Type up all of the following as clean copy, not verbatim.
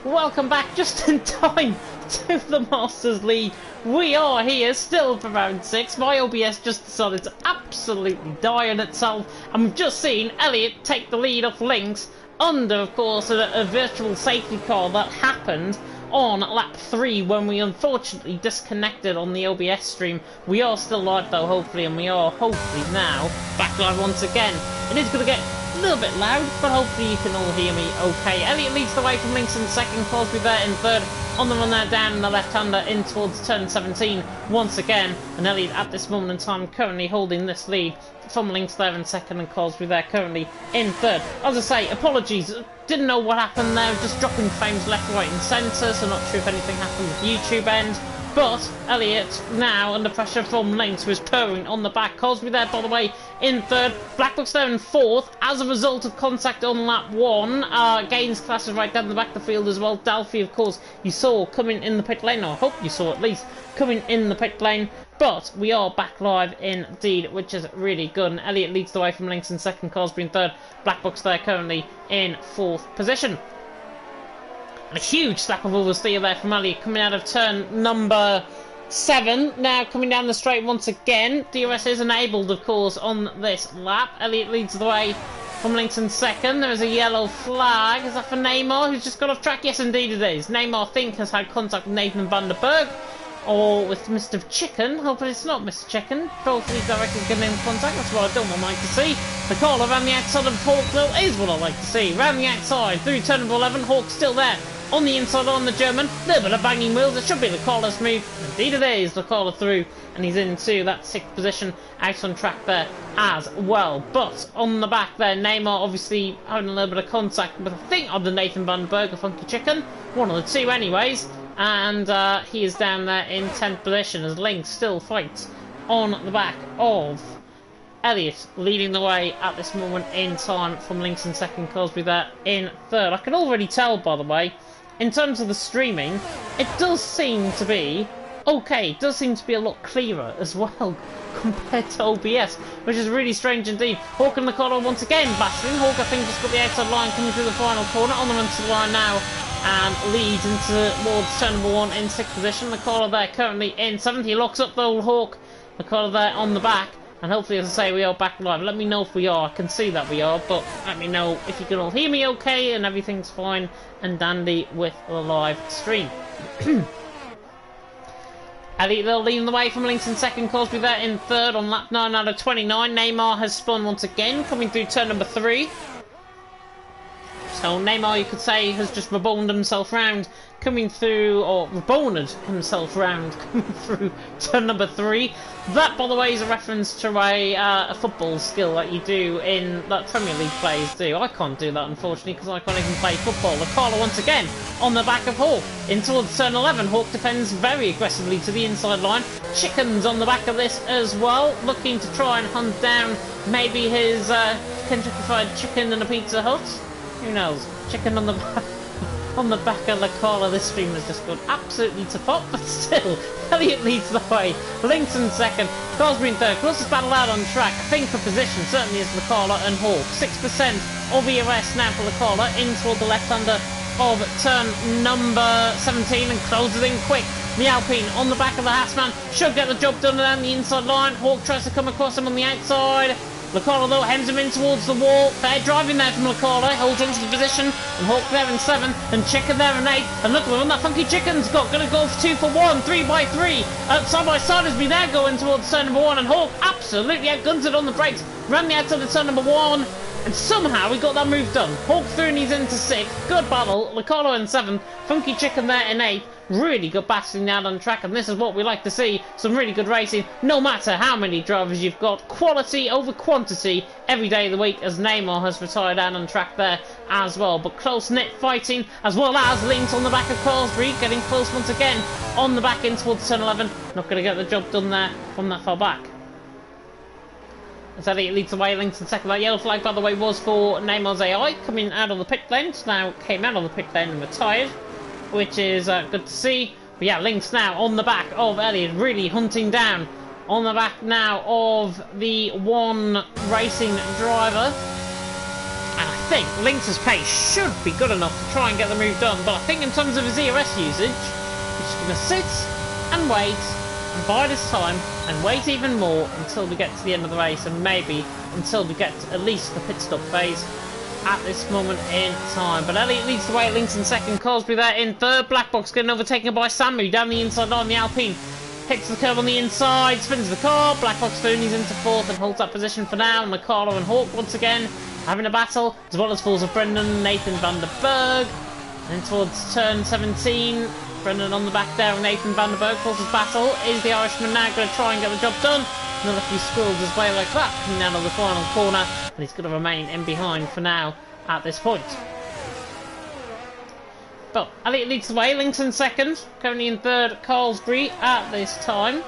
welcome back just in time to the Masters League. We are here still for round 6. My OBS just decided to absolutely die on itself, and we've just seen Elliot take the lead off Lynx under, of course, a virtual safety car that happened on lap 3 when we unfortunately disconnected on the OBS stream. We are still live though, hopefully, and we are hopefully now back live once again. It is going to get a little bit loud, but hopefully you can all hear me okay. Elliot leads the way from Lynx in second, Crosby there in third. On the run there down the left-hander in towards turn 17 once again, and Elliot at this moment in time currently holding this lead from Lynx there in second and Crosby there currently in third. As I say, apologies, didn't know what happened there, just dropping frames left, right and centre, so not sure if anything happened with YouTube end. But Elliot now under pressure from Lynx, who is purring on the back. Crosby there, by the way, in third. Blackbox there in fourth as a result of contact on lap 1. Gaines classes right down the back of the field as well. Dalfy, of course, you saw coming in the pit lane, or I hope you saw at least coming in the pit lane. But we are back live indeed, which is really good. And Elliot leads the way from Lynx in second, Crosby in third. Blackbox there currently in fourth position. And a huge slap of oversteer there from Elliot coming out of turn number 7. Now coming down the straight once again. DRS is enabled, of course, on this lap. Elliot leads the way from Lynx in second. There is a yellow flag. Is that for Neymar, who's just got off track? Yes, indeed it is. Neymar, I think, has had contact with Nathan van der Berg. Or with Mr. Chicken. Hopefully it's not Mr. Chicken. Both of these directly getting in contact. That's what I don't like to see. The call around the outside of Hawk, though, is what I like to see. Round the outside, through turn number 11. Hawk still there. On the inside on the German. A little bit of banging wheels. It should be the caller's move. Indeed it is. The caller through. And he's into that 6th position. Out on track there as well. But on the back there, Neymar obviously having a little bit of contact with, I think, under Nathan van der Berg or Funky Chicken. One of the two anyways. And he is down there in 10th position as Lynx still fights on the back of Elliot, leading the way at this moment in time from Lynx in second, Crosby there in third. I can already tell, by the way, in terms of the streaming, it does seem to be okay. It does seem to be a lot clearer as well compared to OBS, which is really strange indeed. Hawk and Licolo once again battling. Hawk, I think, just got the outside line coming through the final corner. On the run to the line now and leads into towards turn number 1 in 6th position. The caller there currently in 7th. He locks up the old Hawk. The caller there on the back. And hopefully, as I say, we are back live. Let me know if we are. I can see that we are, but let me know if you can all hear me okay and everything's fine and dandy with the live stream. Elliot though leading the way from Lynx in second, Crosby there in third on lap 9 out of 29. Neymar has spun once again, coming through turn number 3. So Neymar, you could say, has just reboned himself round, coming through, or reboned himself round, coming through turn number 3. That, by the way, is a reference to a football skill that you do in, that Premier League players do. I can't do that, unfortunately, because I can't even play football. The caller once again on the back of Hawk, in towards turn 11. Hawk defends very aggressively to the inside line. Chicken's on the back of this as well, looking to try and hunt down maybe his Kentucky Fried Chicken and a Pizza Hut. Who knows? Chicken on the back of the caller. This stream has just gone absolutely to pot, but still, Elliot leads the way. Lynx in second, Crosby in third. Closest battle out on track. I think for position certainly is the caller and Hawk. 6% of ERS now for the caller in toward the left-hander of turn number 17 and closes in quick. The Alpine on the back of the Hassman should get the job done down the inside line. Hawk tries to come across him on the outside. Licala though hems him in towards the wall. Fair driving there from Licala, holds on to the position, and Hawk there in 7th, and Chicken there in 8th, and look at what that Funky Chicken's got, gonna go for 2 for 1, 3 by 3, side by side as we there going towards turn number 1, and Hawk absolutely outguns it on the brakes, ran the outside of turn number 1, and somehow we got that move done. Hawk through and he's into 6th, good battle, Licala in 7th, Funky Chicken there in 8th, really good battling out on track, and this is what we like to see, some really good racing, no matter how many drivers you've got, quality over quantity every day of the week, as Neymar has retired out on track there as well, but close-knit fighting, as well as Lynx on the back of Crosby, getting close once again, on the back in towards turn 11, not going to get the job done there from that far back. As Elliot leads the way, Lynx in second. That yellow flag, by the way, was for Neymar's AI, coming out of the pit lane, so now came out of the pit lane and retired, which is good to see. But yeah, Lynx now on the back of Elliot, really hunting down on the back now of the one racing driver. And I think Lynx's pace should be good enough to try and get the move done, but I think in terms of his ERS usage, he's just going to sit and wait and bide his time and wait even more until we get to the end of the race, and maybe until we get to at least the pit stop phase at this moment in time. But Elliott leads the way, Lynx in second, Cosby there in third, Black Box getting overtaken by Samu down the inside line, the Alpine hits the curve on the inside, spins the car, Black Box Foonies into fourth and holds that position for now, and Ricardo and Hawk once again having a battle, as well as falls of Brendan, Nathan van der Berg, and towards turn 17, Brendan on the back there, and Nathan van der Berg forces battle. Is the Irishman now going to try and get the job done? Another few squirrels his way like that, coming out of the final corner, and he's going to remain in behind for now at this point. But Elliott leads the way, Lynx in second, currently in third, Carlsbury at this time.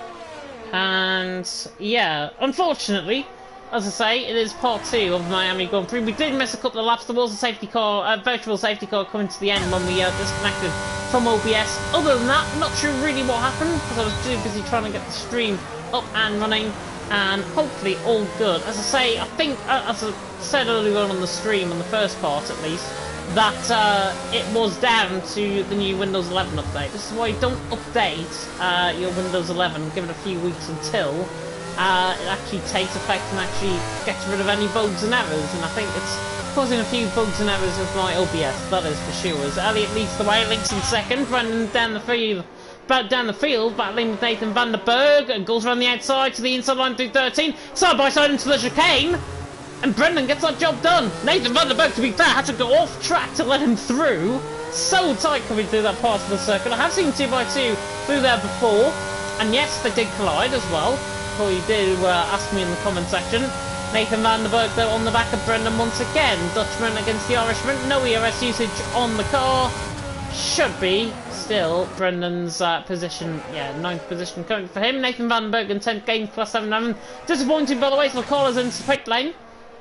And yeah, unfortunately, as I say, it is part 2 of Miami Grand Prix. We did miss a couple of laps. There was a safety car, a virtual safety car coming to the end when we disconnected from OBS. Other than that, not sure really what happened, because I was too busy trying to get the stream up and running, and hopefully all good. As I say, I think, as I said earlier on the stream, on the first part at least, that it was down to the new Windows 11 update. This is why you don't update your Windows 11, give it a few weeks until it actually takes effect and actually gets rid of any bugs and errors, and I think it's causing a few bugs and errors with my OBS, that is for sure. As Elliott leads the way, Lynx in second, Brendan down the field, battling with Nathan van der Berg, and goes around the outside to the inside line through 13, side by side into the chicane, and Brendan gets that job done. Nathan van der Berg, to be fair, had to go off track to let him through. So tight coming through that part of the circuit. I have seen 2x2 through there before, and yes, they did collide as well. Before you do, ask me in the comment section. Nathan van der Berg though on the back of Brendan once again. Dutchman against the Irishman. No ERS usage on the car. Should be still Brendan's position. Yeah, 9th position coming for him. Nathan van der Berg in 10th, gains plus 7-11. Disappointing by the way, so the caller's into the pit lane.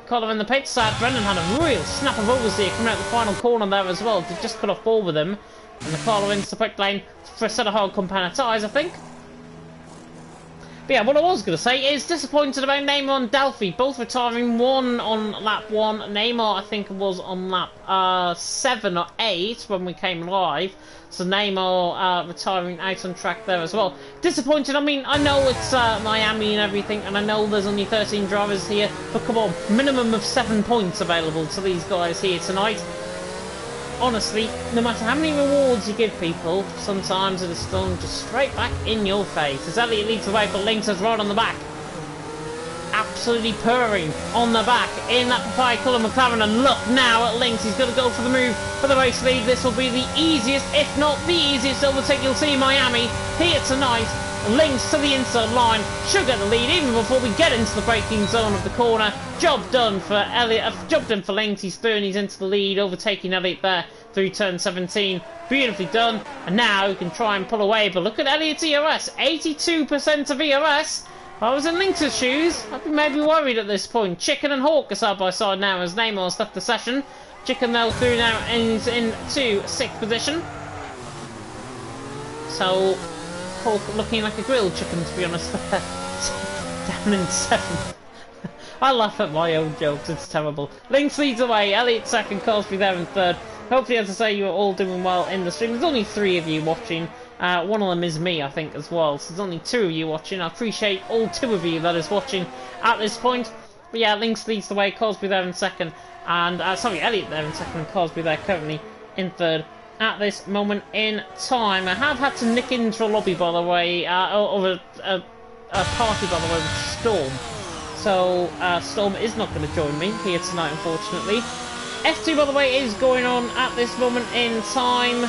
Caller in the pits. Brendan had a real snap of oversteer coming out the final corner there as well. To just cut off ball with him. And the caller into the pit lane for a set of hard compound tyres, I think. But yeah, what I was going to say is disappointed about Neymar and Delphi, both retiring, one on lap 1, Neymar I think was on lap 7 or 8 when we came live, so Neymar retiring out on track there as well. Disappointed, I mean, I know it's Miami and everything, and I know there's only 13 drivers here, but come on, minimum of 7 points available to these guys here tonight. Honestly, no matter how many rewards you give people, sometimes it is thrown just straight back in your face. As Elliott leads the way, but Lynx is right on the back. Absolutely purring on the back in that papaya colour McLaren, and look now at Lynx, he's going to go for the move for the race lead. This will be the easiest, if not the easiest overtake you'll see in Miami here tonight. Lynx to the inside line, should get the lead even before we get into the braking zone of the corner. Job done for Elliott, job done for Lynx. He's into the lead, overtaking Elliott there through turn 17. Beautifully done, and now he can try and pull away, but look at Elliott's ERS, 82% of ERS. If I was in Lynx's shoes, I'd be maybe worried at this point. Chicken and Hawk are side by side now as Neymar's left the session. Chicken though through now and he's into 6th position. So Hawk looking like a grilled chicken, to be honest. Down in 7th. I laugh at my own jokes, it's terrible. Lynx leads away, Elliott second, Cosby there in third. Hopefully, as I say, you're all doing well in the stream. There's only 3 of you watching. One of them is me, I think, as well. So there's only 2 of you watching. I appreciate all 2 of you that is watching at this point. But yeah, Lynx leads the way, Cosby there in second. And, sorry, Elliott there in second and Cosby there currently in third at this moment in time. I have had to nick into a lobby, by the way, or a party, by the way, with Storm. So, Storm is not going to join me here tonight, unfortunately. F2, by the way, is going on at this moment in time.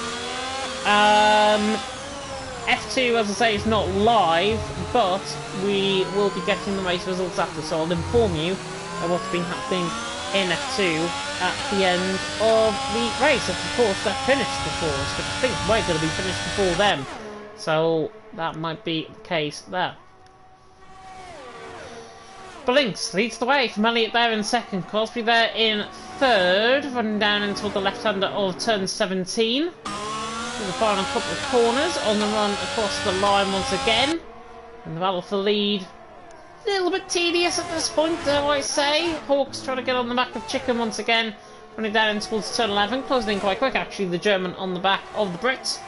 F2, as I say, is not live, but we will be getting the race results after, so I'll inform you of what's been happening in F2 at the end of the race. Of course, they're finished before us, but I think we're going to be finished before them. So, that might be the case there. But Lynx leads the way from Elliott there in second, Cosby there in third, running down into the left-hander of turn 17. The final couple of corners on the run across the line once again. And the battle for lead, a little bit tedious at this point, dare I say. Hawk's trying to get on the back of Chicken once again. Running down in towards turn 11, closing in quite quick actually, the German on the back of the Brits.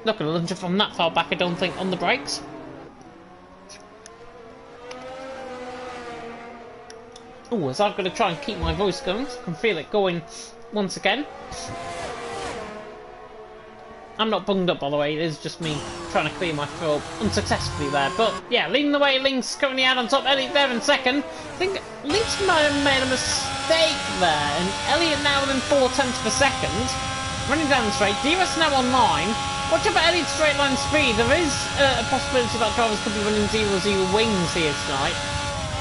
Not going to lunge it from that far back, I don't think, on the brakes. Oh, as I've got to try and keep my voice going, so I can feel it going once again. I'm not bunged up, by the way, it is just me trying to clear my throat unsuccessfully there. But yeah, leading the way, Link's currently out on top, Elliot there in second. I think Link's might have made a mistake there, and Elliot now within 0.4 of a second. Running down the straight, DRS now online. Watch out for Elliot's straight line speed. There is a possibility that drivers could be running 0-0 wings here tonight.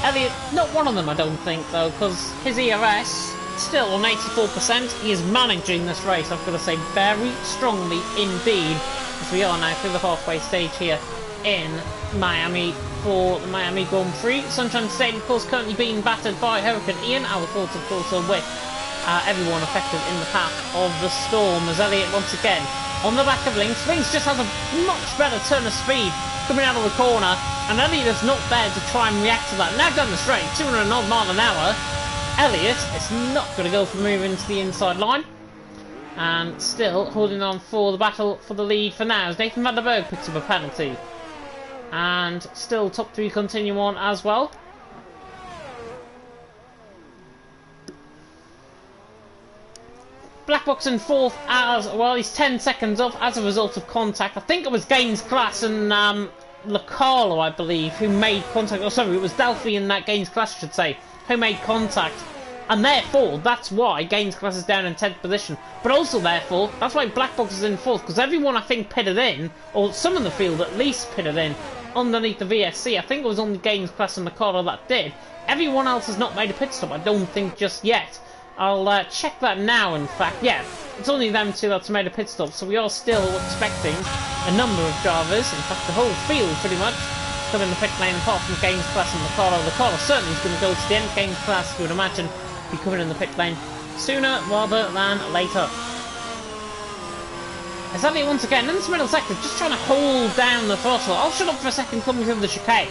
Elliot, not one of them I don't think though, because his ERS still on 84%. He is managing this race, I've got to say, very strongly indeed, as we are now through the halfway stage here in Miami for the Miami Grand Prix. Sunshine State, of course, currently being battered by Hurricane Ian. Our thoughts, of course, are with everyone affected in the path of the storm, as Elliot once again on the back of Lynx. Lynx just has a much better turn of speed coming out of the corner, and Elliot is not there to try and react to that. Now down the straight, 200 odd mile an hour. Elliot is not going to go for moving to the inside line, and still holding on for the battle for the lead for now as Nathan van der Berg picks up a penalty, and still top three continue on as well. Black Box in fourth as well. He's 10 seconds off as a result of contact. I think it was Gaines Class and Lacalo, I believe, who made contact. Oh, sorry, it was Delphi in that Gaines Class, I should say, who made contact. And therefore, that's why Gaines Class is down in 10th position. But also, therefore, that's why Black Box is in 4th. Because everyone, I think, pitted in, or some of the field at least pitted in, underneath the VSC. I think it was only Gaines Class and Lacalo that did. Everyone else has not made a pit stop, I don't think, just yet. I'll check that now, in fact. Yeah, it's only them two that's made a pit stop, so we are still expecting a number of drivers, in fact the whole field pretty much, come in the pit lane apart from Gaines Class and Lacalo. Lacalo certainly is going to go to the end. Gaines Class, you would imagine, be coming in the pit lane sooner rather than later. As Elliot once again in this middle sector, just trying to hold down the throttle. I'll shut up for a second coming through the chicane.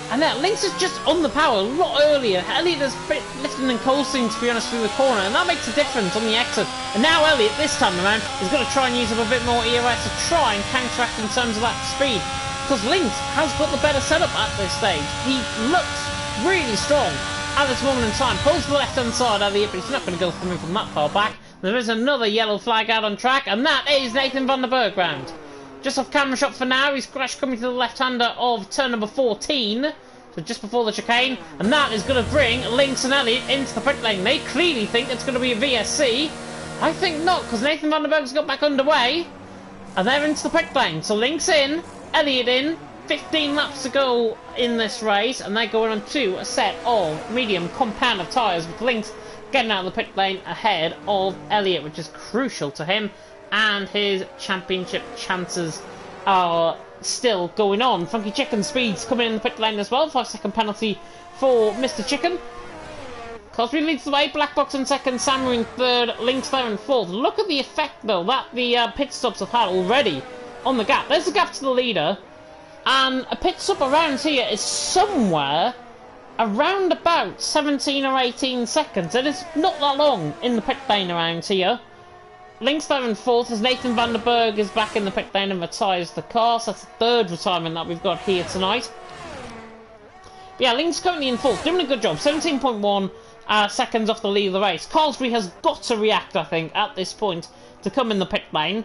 And that Lynx is just on the power a lot earlier. Elliot is lifting and coasting, to be honest, through the corner, and that makes a difference on the exit. And now Elliot, this time around, is going to try and use up a bit more ERS to try and counteract in terms of that speed. Because Lynx has got the better setup at this stage. He looks really strong at this moment in time. Pulls to the left-hand side, Elliot, but he's not going to go through from that far back. There is another yellow flag out on track, and that is Nathan van der Berg round. Just off camera shot for now, he's crashed coming to the left-hander of turn number 14, so just before the chicane, and that is going to bring Lynx and Elliot into the pit lane. They clearly think it's going to be a VSC. I think not, because Nathan van der Berg's got back underway, and they're into the pit lane. So Lynx in, Elliot in, 15 laps to go in this race, and they're going on to a set of medium compound of tyres, with Lynx getting out of the pit lane ahead of Elliot, which is crucial to him, and his championship chances are still going on. Funky Chicken speeds coming in the pit lane as well. 5-second penalty for Mr. Chicken. Cosby leads the way, Black Box in second, Samu in third, Lynx there in fourth. Look at the effect though that the pit stops have had already on the gap. There's the gap to the leader, and a pit stop around here is somewhere around about 17 or 18 seconds. It is not that long in the pit lane around here. Lynx there in fourth as Nathan van der Berg is back in the pit lane and retires the car. So that's the third retirement that we've got here tonight. But yeah, Lynx currently in fourth, doing a good job. 17.1 seconds off the lead of the race. Carlsbury has got to react, I think, at this point to come in the pit lane.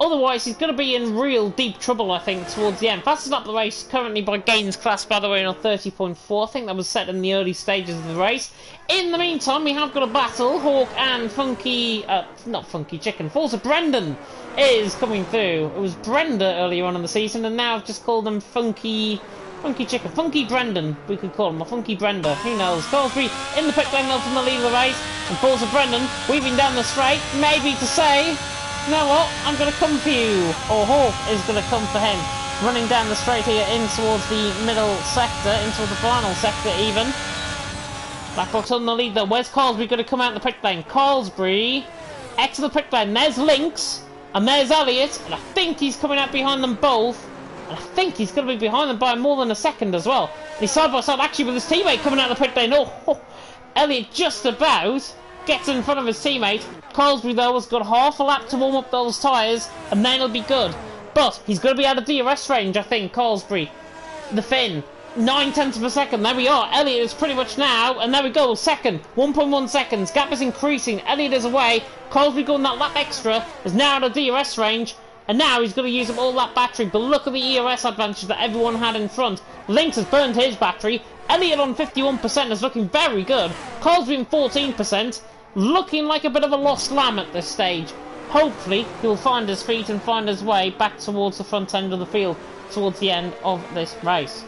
Otherwise, he's going to be in real deep trouble, I think, towards the end. Fastest up the race currently by Gaines Class, by the way, on 30.4. I think that was set in the early stages of the race. In the meantime, we have got a battle. Hawk and Funky... not Funky Chicken. Forza Brendan is coming through. It was Brenda earlier on in the season, and now I've just called them Funky Chicken. Funky Brendan, we could call him. Or Funky Brenda. Who knows? Carlsbury in the pit lane from the lead of the race. And Forza Brendan weaving down the straight. Maybe to say... You know what? I'm going to come for you. Or Hawk is going to come for him. Running down the straight here in towards the middle sector, into the final sector even. Black Box on the lead though. Where's Carlsbury going to come out the pit lane? Carlsbury, exit the pit lane. There's Lynx, and there's Elliot, and I think he's coming out behind them both. And I think he's going to be behind them by more than a second as well. And he's side by side actually with his teammate coming out the pit lane. Elliott just about gets in front of his teammate. Colesbury, though, has got half a lap to warm up those tyres, and then he'll be good. But he's going to be out of DRS range, I think, Colesbury. The Finn. 9/10 of a second. There we are. Elliott is pretty much now, and there we go. Second. 1.1 seconds. Gap is increasing. Elliott is away. Colesbury going that lap extra. Is now out of DRS range. And now he's going to use up all that battery. But look at the ERS advantage that everyone had in front. Lynx has burned his battery. Elliott on 51% is looking very good. Colesbury on 14%. Looking like a bit of a lost lamb at this stage. Hopefully, he'll find his feet and find his way back towards the front end of the field. Towards the end of this race.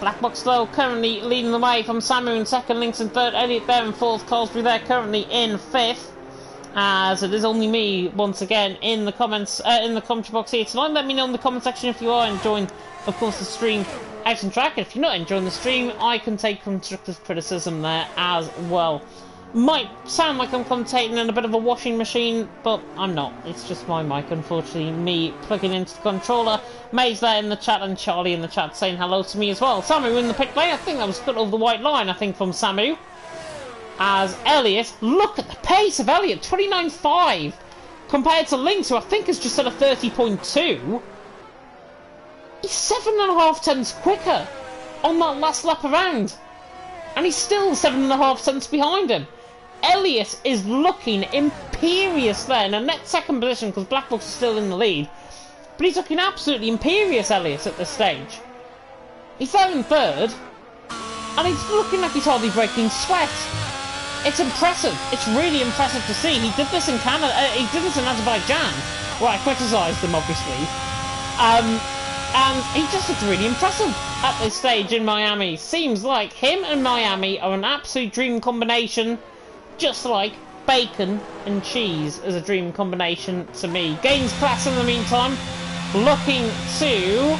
Black Box, though, currently leading the way from Samu in second, Lynx in third, Elliott there in fourth, Colesbury there currently in fifth. As it is only me, once again, in the comments, in the commentary box here tonight. Let me know in the comment section if you are enjoying, of course, the stream out and track. If you're not enjoying the stream, I can take constructive criticism there as well. Might sound like I'm commentating in a bit of a washing machine, but I'm not. It's just my mic, unfortunately. Me plugging into the controller. May's there in the chat, and Charlie in the chat saying hello to me as well. Samu in the pit lane. I think that was cut over the white line, I think, from Samu. As Elliott, look at the pace of Elliott, 29.5 compared to Lynx, who I think is just at a 30.2. He's 7.5 tenths quicker on that last lap around, and he's still 7.5 tenths behind him. Elliott is looking imperious there in a net second position because Black Box is still in the lead, but he's looking absolutely imperious, Elliott, at this stage. He's there in third, and he's looking like he's hardly breaking sweat. It's impressive. It's really impressive to see. He did this in Canada. He did this in Azerbaijan, where I criticised him, obviously. And he just looks really impressive at this stage in Miami. Seems like him and Miami are an absolute dream combination, just like bacon and cheese is a dream combination to me. Gains class in the meantime, looking to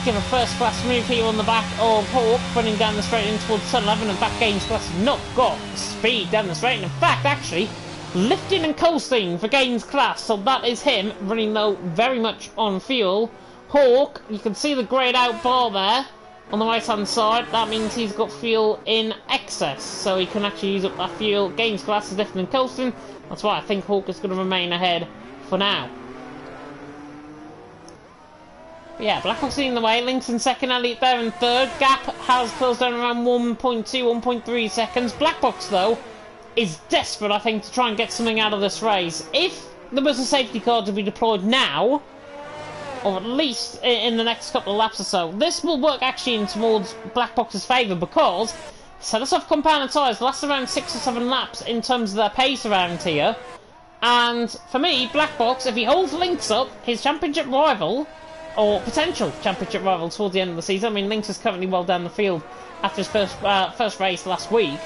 give a first class move here on the back of Hawk, running down the straight in towards turn 11. In fact, Gaines Class has not got speed down the straight. In fact, actually, lifting and coasting for Gaines Class. So that is him, running though very much on fuel. Hawk, you can see the greyed out bar there on the right hand side. That means he's got fuel in excess, so he can actually use up that fuel. Gaines Class is lifting and coasting. That's why I think Hawk is going to remain ahead for now. But yeah, Black Box leading the way, Lynx in second, Elliott there in third. Gap has closed down around 1.2, 1.3 seconds. Black Box, though, is desperate, I think, to try and get something out of this race. If there was a safety car to be deployed now, or at least in the next couple of laps or so, this will work actually in towards Black Box's favour, because set us off compounded tyres last around 6 or 7 laps in terms of their pace around here. And for me, Black Box, if he holds Lynx up, his championship rival, or potential championship rival towards the end of the season. I mean, Lynx is currently well down the field after his first race last week.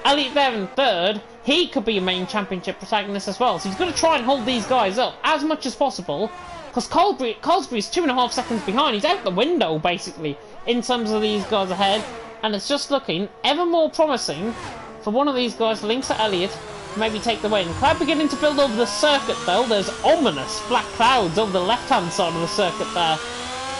Elliott there in third. He could be a main championship protagonist as well. So he's going to try and hold these guys up as much as possible, because Colesbury is 2.5 seconds behind. He's out the window, basically, in terms of these guys ahead. And it's just looking ever more promising for one of these guys, Lynx or Elliott, maybe take the win. Cloud beginning to build over the circuit, though. There's ominous black clouds over the left-hand side of the circuit there.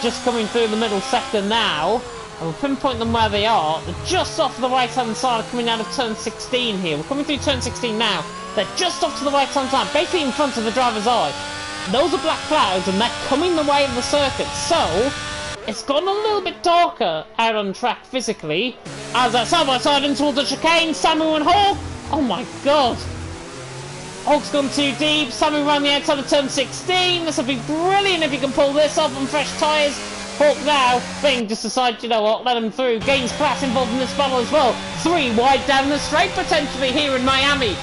Just coming through the middle sector now. And we'll pinpoint them where they are. They're just off the right-hand side, coming out of turn 16 here. We're coming through turn 16 now. They're just off to the right-hand side, basically in front of the driver's eye. Those are black clouds, and they're coming the way of the circuit. So it's gotten a little bit darker out on track physically. As that side-by-side in towards the chicane, Samu and Hawk. Oh my god! Hawk's gone too deep. Samu around the outside of turn 16. This will be brilliant if he can pull this off on fresh tyres. Hawk now, Bing just decided, you know what, let him through. Gaines Class involved in this battle as well. 3 wide down the straight potentially here in Miami.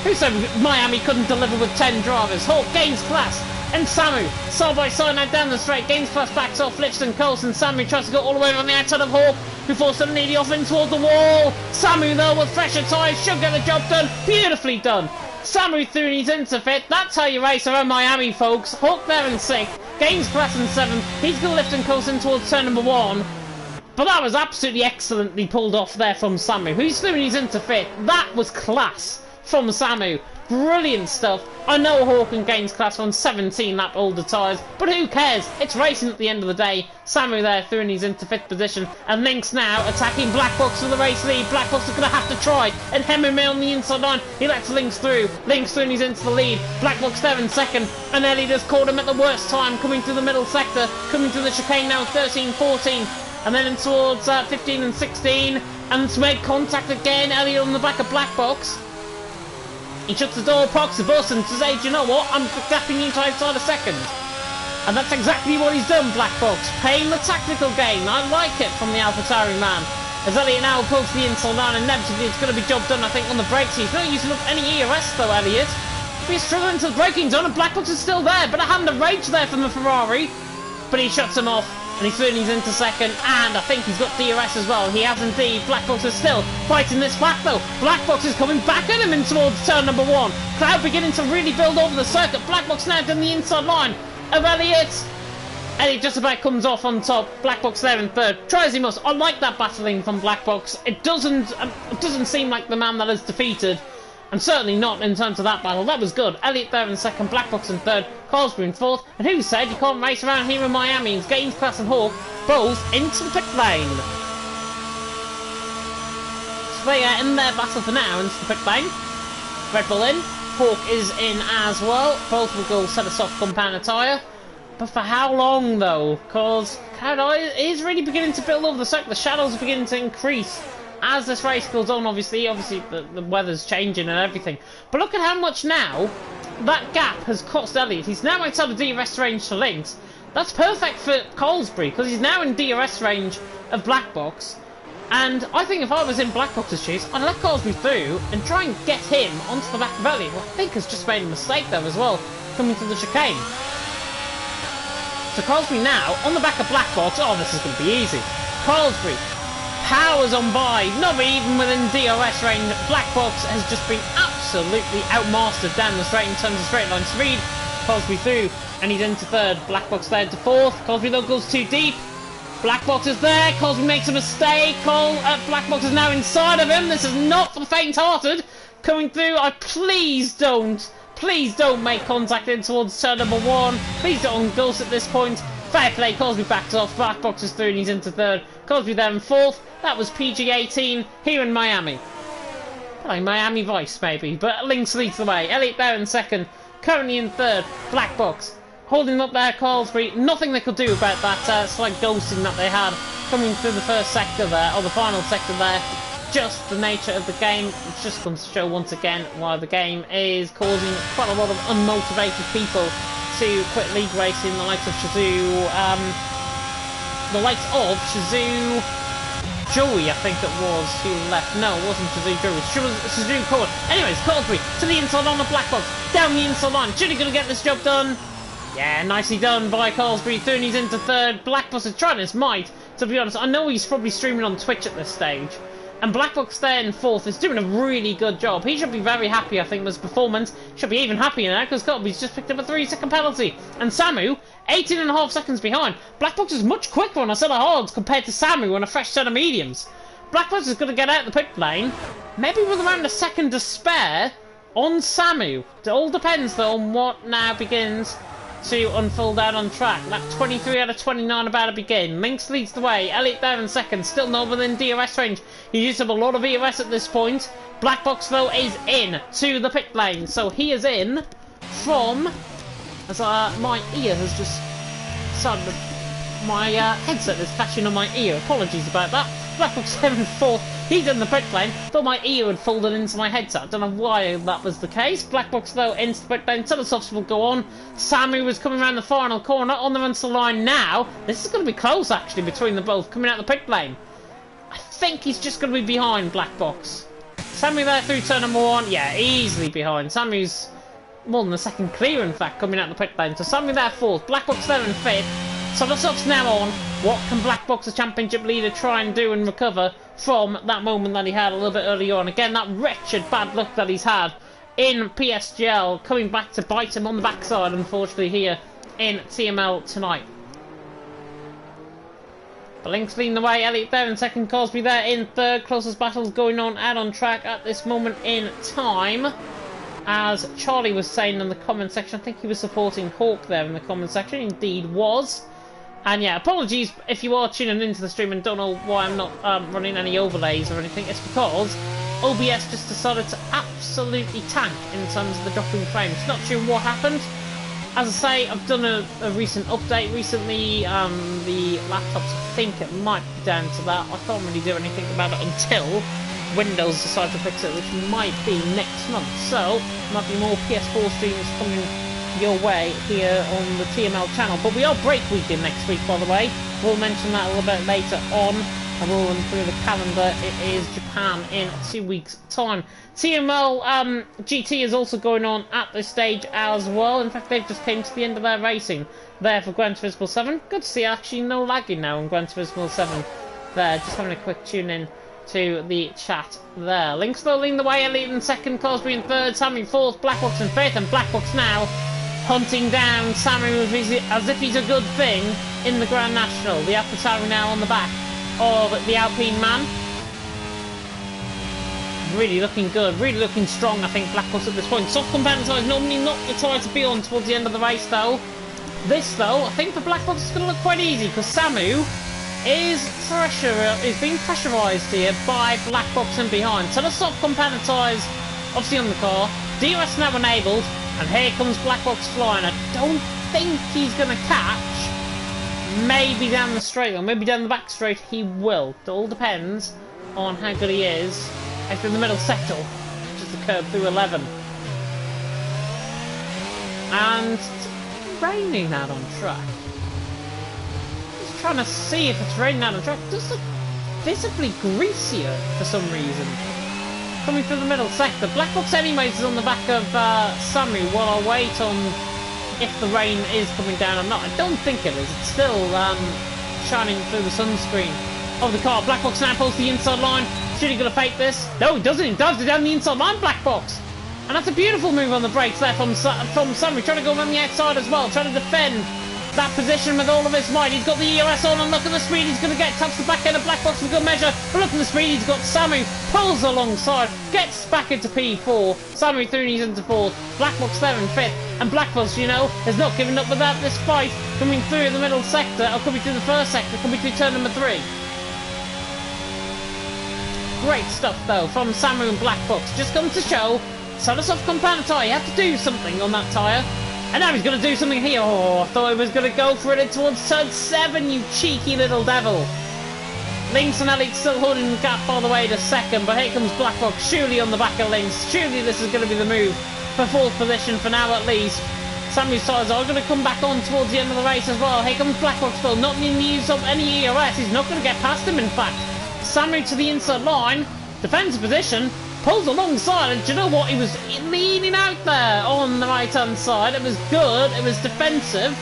Who said Miami couldn't deliver with 10 drivers? Hawk, Gaines Class, and Samu. Side by side now down the straight. Gaines Class backs off, lifts and Coulson. Samu tries to go all the way around the outside of Hawk before suddenly off in towards the wall. Samu though with fresher tyres should get the job done. Beautifully done. Samu through his interfit. That's how you race around Miami, folks. Hawk there in 6th. Gaines Class in 7th. He's going to lift and Coulson towards turn number 1. But that was absolutely excellently pulled off there from Samu. Who's through his interfit? That was class from Samu. Brilliant stuff. I know Hawken gains class on 17 lap older tyres, but who cares? It's racing at the end of the day. Samu there through and he's into 5th position, and Lynx now attacking Black Box for the race lead. Black Box is going to have to try, and Hemingway on the inside line. He lets Lynx through. Lynx through and he's into the lead. Black Box there in 2nd, and Ellie just caught him at the worst time, coming through the middle sector, coming through the chicane now 13, 14, and then in towards 15 and 16, and to make contact again. Ellie on the back of Black Box. He shuts the door, parks the bus, and says, hey, do you know what? I'm gapping you to outside a 2nd. And that's exactly what he's done, Black Box. Paying the tactical game. I like it from the AlphaTauri man. As Elliot now pulls the inside line, inevitably it's going to be job done, I think, on the brakes. He's not using up any ERS, though, Elliot. He's struggling to the braking zone, and Black Box is still there. But a hand of rage there from the Ferrari. But he shuts him off. And he's into 2nd, and I think he's got DRS as well. He has indeed. Black Box is still fighting this back though. Black Box is coming back at him in towards turn number 1. Crowd beginning to really build over the circuit. Black Box now down the inside line of Elliot. Elliot just about comes off on top. Black Box there in 3rd. Try as he must. I like that battling from Black Box. It doesn't seem like the man that is defeated. And certainly not in terms of that battle. That was good. Elliot there in 2nd, Black Box in 3rd, Carlsbury in 4th. And who said you can't race around here in Miami? It's Gaines, Class and Hawk both into the pit lane. So they are in their battle for now into the pit lane. Red Bull in. Hawk is in as well. Both will go set a soft compound tyre. But for how long though? Because it is really beginning to build over the circuit. The shadows are beginning to increase as this race goes on. Obviously the weather's changing and everything. But look at how much now that gap has cost Elliot. He's now outside of DRS range to Lynx. That's perfect for Colesbury because he's now in DRS range of Black Box. And I think if I was in Black Box's shoes, I'd let Colesbury through and try and get him onto the back of Elliot, who I think has just made a mistake there as well, coming to the chicane. So Colesbury now on the back of Black Box. Oh, this is going to be easy. Colesbury powers on by, not even within DRS range. Black Box has just been absolutely outmastered down the straight in terms of straight line speed. Colesbury through, and he's into 3rd. Black Box there to 4th. Colesbury though goes too deep. Black Box is there. Colesbury makes a mistake. Black Box is now inside of him. This is not for the faint-hearted. Coming through. Please don't make contact in towards turn number 1. Please don't ghost at this point. Fair play. Colesbury backs off. Black Box is through, and he's into 3rd. Colesbury there in 4th. That was PG18 here in Miami. Like Miami Vice, maybe. But Lynx leads the way. Elliot there in 2nd. Currently in 3rd. Black Box holding up there. Colesbury. Nothing they could do about that slight ghosting that they had coming through the first sector there, or the final sector there. Just the nature of the game. It's just going to show once again why the game is causing quite a lot of unmotivated people to quit league racing. The likes of Shazoo, Joey, I think it was, who left. No, it wasn't Shazoo Joey. It was Shazoo Cole. Anyways, Colesbury to the inside on the Black Box. Down the inside line. Should he going to get this job done? Yeah, nicely done by Colesbury. Through and he's into 3rd. Black Box is trying his might. To be honest, I know he's probably streaming on Twitch at this stage. And Black Box there in 4th is doing a really good job. He should be very happy, I think, with his performance. Should be even happier now because Colesbury's just picked up a 3-second penalty. And Samu, 18.5 seconds behind. Black Box is much quicker on a set of hards compared to Samu on a fresh set of mediums. Black Box is going to get out the pit lane, maybe with around a second to spare on Samu. It all depends, though, on what now begins to unfold out on track. Lap 23 out of 29 about to begin. Lynx leads the way. Elliot there in 2nd. Still not within DRS range. He used up a lot of ERS at this point. Black Box, though, is in to the pit lane. So he is in from... As my ear has just started... My headset is catching on my ear. Apologies about that. Black Box 7-4. He's in the pit lane. Thought my ear had folded into my headset. I don't know why that was the case. Black Box, though, into the pit lane. Telesofts will go on. Samu was coming around the final corner. On the run to the line now. This is going to be close, actually, between them both. Coming out the pit lane. I think he's just going to be behind Black Box. Samu there through turn number 1. Yeah, easily behind. Samu's more than a second clear, in fact, coming out the pit lane. So Samu there 4th. Black Box there in 5th. Telesofts now on. What can Black Box, the championship leader, try and do and recover from that moment that he had a little bit earlier on? Again, that wretched bad luck that he's had in PSGL coming back to bite him on the backside, unfortunately, here in TML tonight. The Lynx leading the way. Elliot there in 2nd. Colesbury there in 3rd. Closest battles going on out on track at this moment in time. as Charlie was saying in the comment section. I think he was supporting Hawk there in the comment section. Indeed was. And yeah, apologies if you are tuning into the stream and don't know why I'm not running any overlays or anything. It's because OBS just decided to absolutely tank in terms of the dropping frames. Not sure what happened. As I say, I've done a recent update recently. The laptops, I think it might be down to that. I can't really do anything about it until Windows decide to fix it, which might be next month. So, might be more PS4 streams coming your way here on the TML channel. But we are break weekend next week, by the way. We'll mention that a little bit later on. And we'll run through the calendar. It is Japan in 2 weeks' time. TML GT is also going on at this stage as well. In fact, they've just came to the end of their racing there for Gran Turismo 7. Good to see actually no lagging now on Gran Turismo 7 there. Just having a quick tune in to the chat there. Link still leading the way, Elliot in second, Cosby in third, Sammy fourth, Blackbox in fifth, and Blackbox now hunting down Sammy as if he's a good thing in the Grand National. The AlphaTauri now on the back of the Alpine man. Really looking good, really looking strong, I think, Blackbox at this point. Soft compound tyres, normally not the tyre to be on towards the end of the race, though. This, though, I think for Blackbox is going to look quite easy, because Samu is being pressurised here by Blackbox and behind. So the soft compound tyres, obviously on the car. DRS now enabled, and here comes Blackbox flying. I don't think he's going to catch. Maybe down the straight, or maybe down the back straight he will. It all depends on how good he is. After the middle sector, which is the curve through 11. And it's raining out on track. Just trying to see if it's raining out on track. It does look visibly greasier for some reason. Coming through the middle sector. Blackbox anyways is on the back of Samu while I wait on if the rain is coming down or not. I don't think it is. It's still shining through the sunscreen of the car. Blackbox now pulls the inside line. Should he gonna fake this? No, he doesn't. He dives it down the inside line, Blackbox. And that's a beautiful move on the brakes there from Samu. Trying to go around the outside as well. Trying to defend that position with all of his might. He's got the ERS on, and look at the speed he's going to get. Taps the back end of Blackbox for good measure. But look at the speed he's got. Samu pulls alongside, gets back into P4. Samu through and he's into fourth. Blackbox there in fifth. And Blackbox, you know, has not given up without this fight. Coming through the middle sector, or coming through the first sector, coming through turn number 3. Great stuff though from Samu and Blackbox. Just comes to show, Sonosoft compound tyre, you have to do something on that tyre. And now he's going to do something here. Oh, I thought he was going to go for it in towards turn 7, you cheeky little devil. Lynx and Elliot still holding the gap all the way to second, but here comes Blackbox, surely on the back of Lynx. Surely this is going to be the move for fourth position for now at least. Samu's tyres are going to come back on towards the end of the race as well. Here comes Blackbox still, not needing to use up any ERS. He's not going to get past him, in fact. Samu to the inside line, defends the position, pulls alongside, and do you know what? He was leaning out there on the right-hand side. It was good, it was defensive.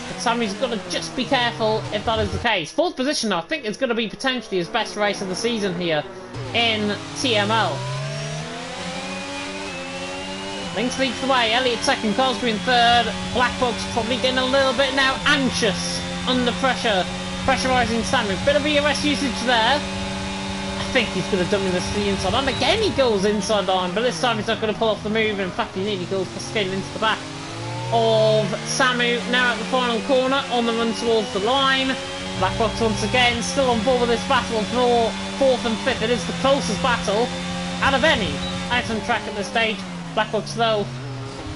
But Samu's got to just be careful if that is the case. Fourth position, I think, is going to be potentially his best race of the season here in TML. Lynx leads the way, Elliot second, Cosby in third. Blackbox probably getting a little bit now anxious under pressure. Pressurising Samu. Bit of ERS usage there. I think he's going to dummy this to the inside line. Again, he goes inside line, but this time he's not going to pull off the move. In fact, he nearly goes cascading into the back of Samu. Now at the final corner, on the run towards the line. Blackbox once again, still on board with this battle for fourth and fifth. It is the closest battle out of any out on track at this stage. Blackbox, though,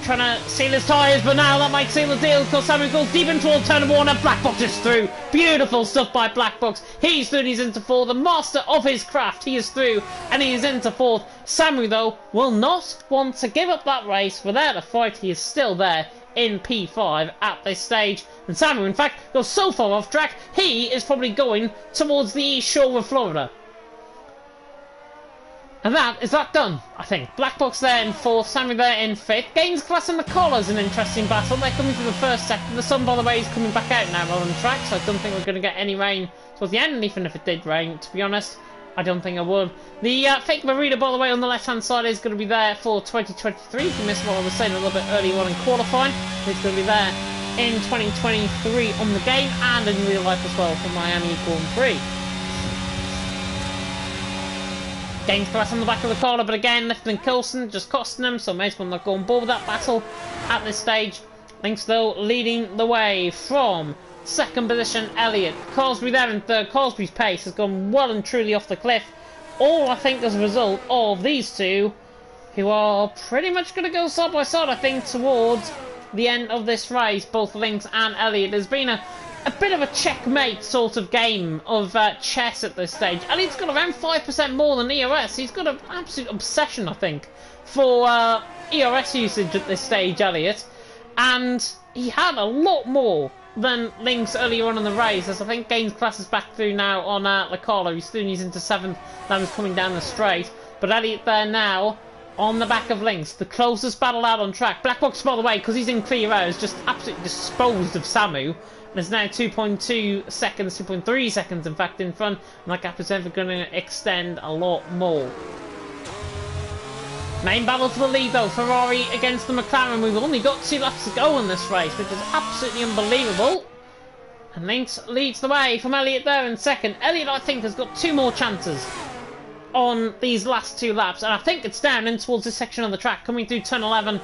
trying to seal his tyres, but now that might seal the deal because Samu goes deep in towards turn 1 and Blackbox is through. Beautiful stuff by Blackbox. He's through and he's into fourth. The master of his craft. He is through and he is into fourth. Samu, though, will not want to give up that race without a fight. He is still there in P5 at this stage. And Samu, in fact, goes so far off track, he is probably going towards the east shore of Florida. And that is that done, I think. Blackbox there in fourth, Samu there in fifth. Gains class in the collars, an interesting battle. They're coming through the first sector. The sun, by the way, is coming back out now on the track, so I don't think we're going to get any rain towards the end, even if it did rain, to be honest. I don't think I would. The fake Marina, by the way, on the left-hand side is going to be there for 2023. If you missed what I was saying a little bit earlier on in qualifying, it's going to be there in 2023 on the game and in real life as well for Miami Grand Prix. Gains class on the back of the corner, but again, Lifton and Coulson just costing them, so may as well not go on board with that battle at this stage. Lynx, though, leading the way from second position, Elliott. Carsby there in third. Carsby's pace has gone well and truly off the cliff. All, I think, as a result of these two, who are pretty much going to go side by side, I think, towards the end of this race. Both Lynx and Elliott. There's been a bit of a checkmate sort of game of chess at this stage. Elliott's got around 5% more than EOS. He's got an absolute obsession, I think, for EOS usage at this stage, Elliott. And he had a lot more than Lynx earlier on in the race, as I think Gaines class is back through now on Lecolo. He's soon using into 7th. That was coming down the straight. But Elliott there now on the back of Lynx. The closest battle out on track. Black Box, by the way, because he's in clear air, has just absolutely disposed of Samu. And is now 2.2 seconds, 2.3 seconds, in fact, in front. And that gap is ever going to extend a lot more. Main battle for the lead, though. Ferrari against the McLaren. We've only got 2 laps to go in this race, which is absolutely unbelievable. And Lynx leads the way from Elliott there in second. Elliott, I think, has got 2 more chances on these last 2 laps. And I think it's down in towards this section of the track, coming through turn 11,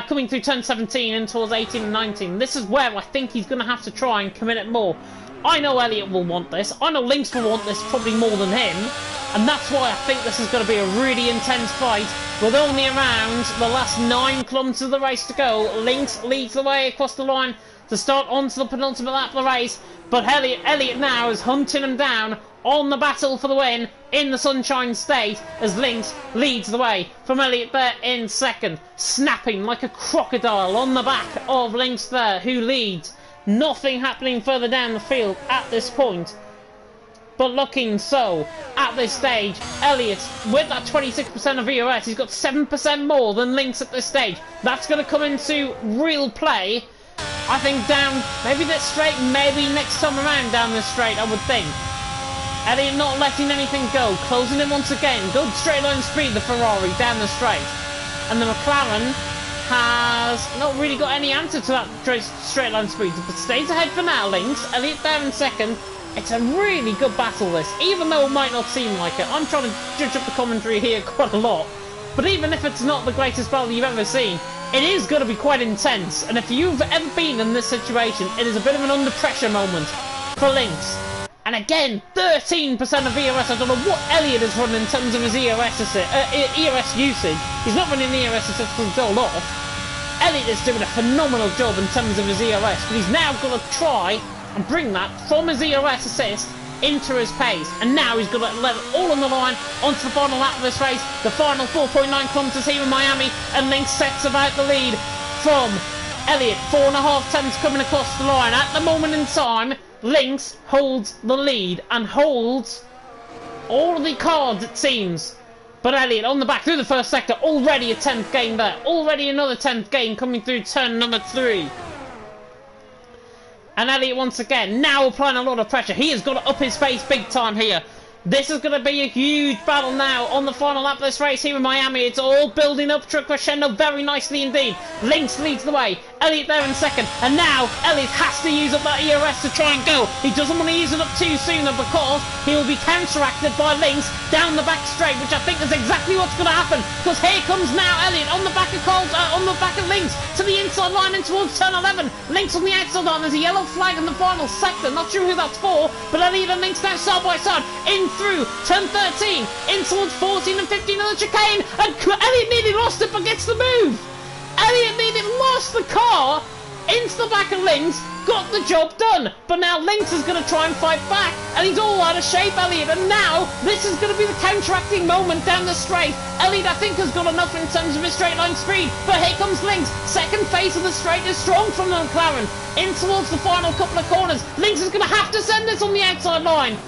coming through turn 17 in towards 18 and 19. This is where I think he's going to have to try and commit it more. I know Elliott will want this. I know Lynx will want this probably more than him. And that's why I think this is going to be a really intense fight. With only around the last 9 kilometres of the race to go, Lynx leads the way across the line to start onto the penultimate lap of the race. But Elliott now is hunting him down on the battle for the win in the Sunshine State as Lynx leads the way from Elliott there in second. Snapping like a crocodile on the back of Lynx there, who leads. Nothing happening further down the field at this point. But looking so, at this stage, Elliott, with that 26% of EOS, he's got 7% more than Lynx at this stage. That's going to come into real play, I think, down maybe this straight, maybe next time around down this straight, I would think. Elliott not letting anything go, closing in once again. Good straight line speed, the Ferrari, down the straight. And the McLaren has not really got any answer to that straight line speed, but stays ahead for now, Lynx. Elliott there in second. It's a really good battle, this, even though it might not seem like it. I'm trying to judge up the commentary here quite a lot. But even if it's not the greatest battle you've ever seen, it is going to be quite intense. And if you've ever been in this situation, it is a bit of an under-pressure moment for Lynx. And again, 13% of EOS. I don't know what Elliott is running in terms of his EOS usage. He's not running the EOS assist from goal off. Elliott is doing a phenomenal job in terms of his EOS, but he's now going to try and bring that from his EOS assist into his pace. And now he's got to let it all on the line onto the final lap of this race. The final 4.9 kilometres here in Miami, and Lynx sets about the lead from Elliott. 4.5 tenths coming across the line. At the moment in time, Lynx holds the lead and holds all of the cards, it seems. But Elliott on the back through the first sector, already a 10th gain there. Already another 10th gain coming through turn number 3. And Elliott once again, now applying a lot of pressure. He has got to up his pace big time here. This is going to be a huge battle now on the final lap of this race here in Miami. It's all building up to a crescendo very nicely indeed. Lynx leads the way. Elliott there in second. And now Elliott has to use up that EOS to try and go. He doesn't want to use it up too soon because he will be counteracted by Lynx down the back straight, which I think is exactly what's going to happen. Because here comes now Elliott on the back of Lynx to the inside line in towards turn 11. Lynx on the outside line. There's a yellow flag in the final sector. Not sure who that's for, but Elliott and Lynx now side by side in through turn 13, in towards 14 and 15 of the chicane, and Elliott nearly lost it but gets the move. Elliott nearly lost the car into the back of Lynx, got the job done, but now Lynx is going to try and fight back, and he's all out of shape, Elliott, and now this is going to be the counteracting moment down the straight. Elliott, I think, has got enough in terms of his straight line speed, but here comes Lynx. Second phase of the straight is strong from the McLaren, in towards the final couple of corners. Lynx is going to have to send this on the outside line.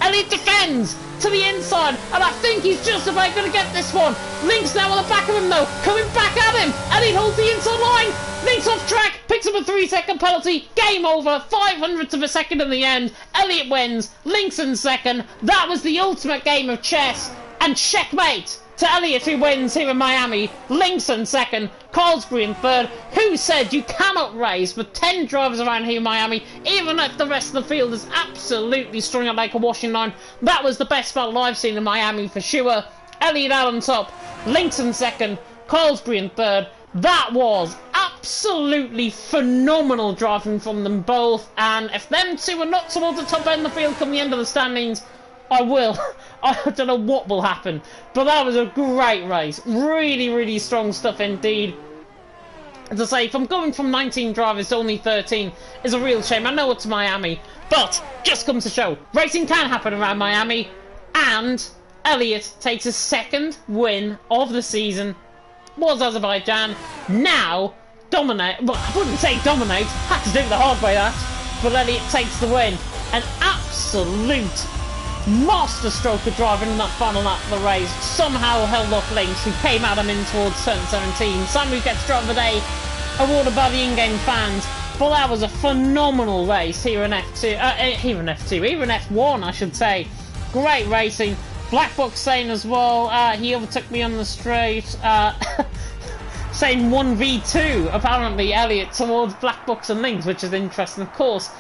Elliott defends to the inside, and I think he's just about going to get this one. Lynx now on the back of him, though, coming back at him. Elliott holds the inside line. Lynx off track, picks up a 3-second penalty. Game over, 500ths of a second in the end. Elliott wins, Lynx in second. That was the ultimate game of chess, and checkmate to Elliott, who wins here in Miami. Lynx in second, Carlsbury in third. Who said you cannot race with 10 drivers around here in Miami, even if the rest of the field is absolutely strung out like a washing line? That was the best battle I've seen in Miami for sure. Elliott out on top, Lynx in second, Colesbury in third. That was absolutely phenomenal driving from them both, and if them two are not towards the top end of the field come the end of the standings, I don't know what will happen. But that was a great race. Really, really strong stuff indeed. As I say, from going from 19 drivers to only 13 is a real shame. I know it's Miami, but just comes to show, racing can happen around Miami, and Elliott takes his second win of the season. Was Azerbaijan, now dominate, well, I wouldn't say dominate, had to do it the hard way that, but Elliott takes the win. An absolute masterstroke of driving in that final lap of the race, somehow held off Lynx, who came at him in towards turn 17. Samu gets driver of the day, awarded by the in-game fans, but that was a phenomenal race here in here in F1 I should say. Great racing. Black Box saying as well, he overtook me on the straight, saying 1v2, apparently, Elliott towards Black Box and Lynx, which is interesting. Of course,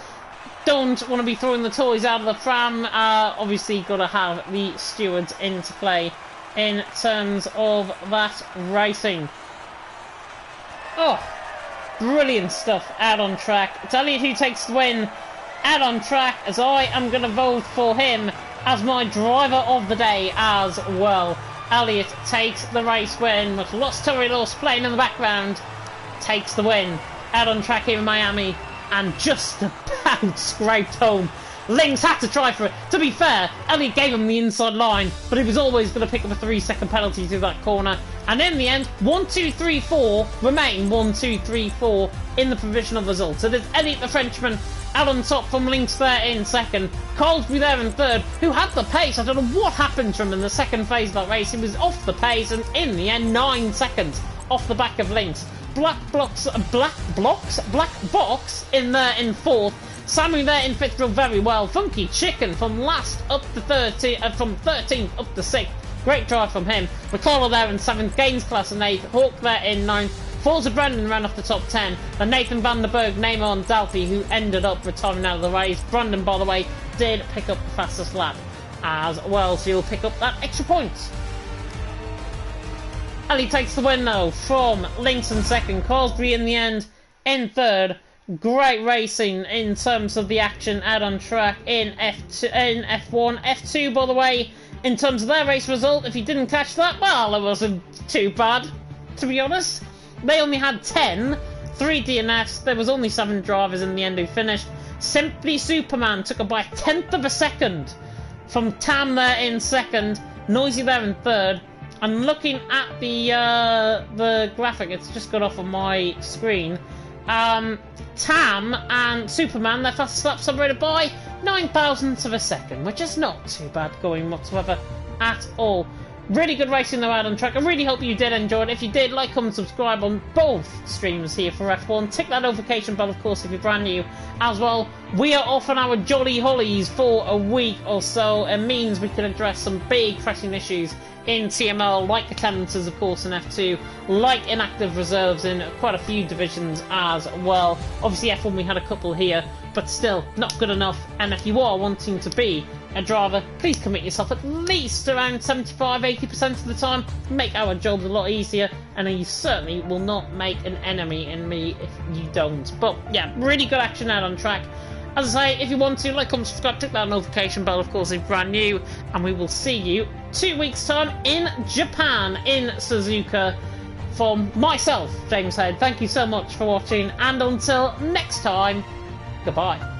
don't want to be throwing the toys out of the pram. Obviously, got to have the stewards into play in terms of that racing. Oh, brilliant stuff out on track. It's Elliott who takes the win out on track, as I am going to vote for him as my driver of the day as well. Elliott takes the race win, with Los Toreros playing in the background. Takes the win out on track here in Miami, and just about scraped home. Lynx had to try for it. To be fair, Elliott gave him the inside line, but he was always going to pick up a 3-second penalty through that corner. And in the end, 1, 2, 3, 4 remain 1, 2, 3, 4 in the provisional result. So there's Elliott the Frenchman out on top from Lynx there in second. Colesbury there in third, who had the pace. I don't know what happened to him in the second phase of that race. He was off the pace, and in the end, 9 seconds off the back of Lynx. Black Box in there in fourth. Samu there in fifth drove very well. Funky Chicken from last up to 13th, from 13th up to 6th. Great drive from him. McCullough there in 7th, Gaines Class in 8th, Hawk there in 9th. Forza Brendan ran off the top 10. And Nathan van der Berg, Neymar and Dalphy, who ended up retiring out of the race. Brandon, by the way, did pick up the fastest lap as well, so he'll pick up that extra points. Ellie takes the win though from Lynx in second, Colesbury in the end in third. Great racing in terms of the action out on track in F1. F2, by the way, in terms of their race result, if you didn't catch that, well, it wasn't too bad, to be honest. They only had 3 DNFs. There was only 7 drivers in the end who finished. Simply Superman took it by 1/10 of a second from Tam there in second, Noisy there in third. I'm looking at the graphic, it's just got off on my screen. Tam and Superman, their fastest lap separated by 9 thousandths of a second, which is not too bad going whatsoever at all. Really good racing though out on track. I really hope you did enjoy it. If you did, like, comment, subscribe on both streams here for F1. Tick that notification bell, of course, if you're brand new as well. We are off on our jolly holidays for a week or so. It means we can address some big pressing issues in TML, like attendances, of course, in F2, like inactive reserves in quite a few divisions as well. Obviously, F1 we had a couple here, but still not good enough. And if you are wanting to be a driver, please commit yourself at least around 75-80% of the time. Make our jobs a lot easier, and you certainly will not make an enemy in me if you don't. But yeah, really good action out on track. As I say, if you want to, like, comment, subscribe, click that notification bell, of course, if you're brand new, and we will see you 2 weeks' time in Japan, in Suzuka. From myself, James Head, thank you so much for watching, and until next time, goodbye.